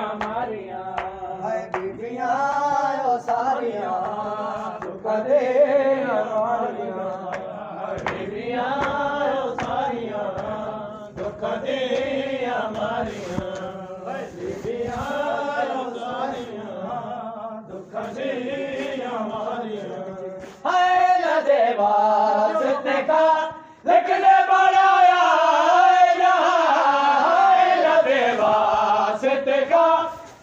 हमारियां हाय बीबियां ओ सारियां दुख दे हमारियां बीबियां ओ सारियां दुख दे हमारियां बीबियां ओ सारियां दुख दे हमारियां हाय लदे वास्ते का लिखने बनाया हाय लदे वास्ते का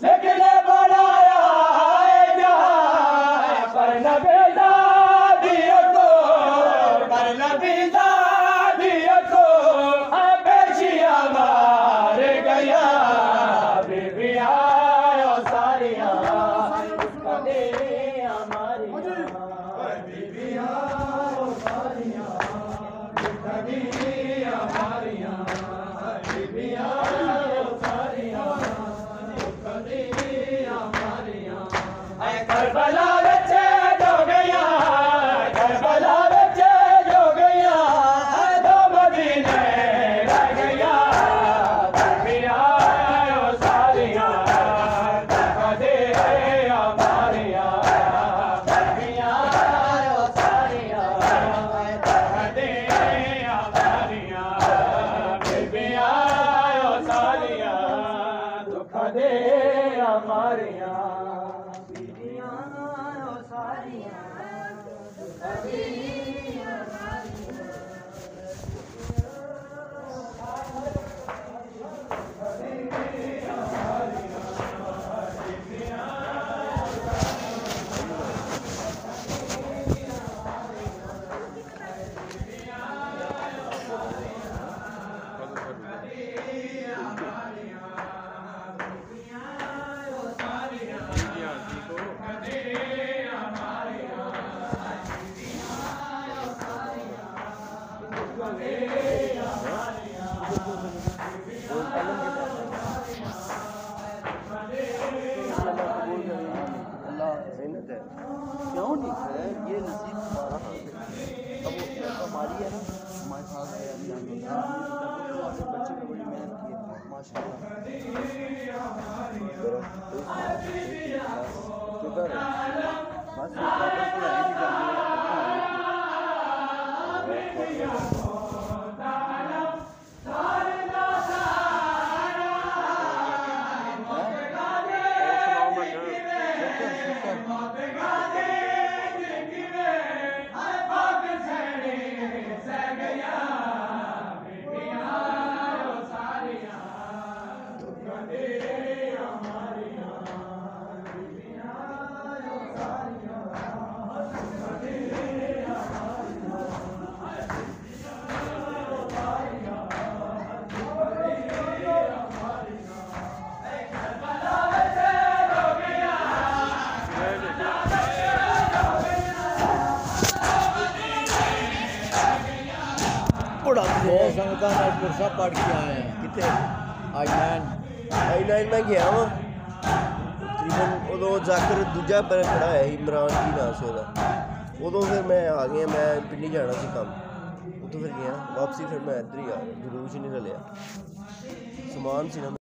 लिखने बनाया पर नबी दिया को पर नबी दिया को पेशिया मार गया बीबिया ओ सारियां कदे हमारी बीबिया ओ सारियां कदे हमारियां बीबिया ओ सारियां कदे हमारियां करबला विच जो गया करबला विच जो गया दो मदीने रह गया बीबिया ओ सारियां कदे हमारियां बीबिया ओ सारियां कदे हमारियां बीबिया ओ सारियां दुख दे हमारियां क्यों नहीं है ये नसीब हमारा अब वो हमारी है ना हमारे साथ है बच्चे ने बड़ी मेहनत की है माशाल्लाह संगतां नाल पुरसा पढ़ के आए हैं कितने आई9 में गया वहाँ तकरीबन उदों जाकर दूजा खड़ा है इमरान की नाम से उदों फिर मैं आ गया मैं पिंडी जाना सी कम उतो फिर गया वापसी फिर मैं इधर ही आ गया जुलूस ही नहीं रलिया समान सी ना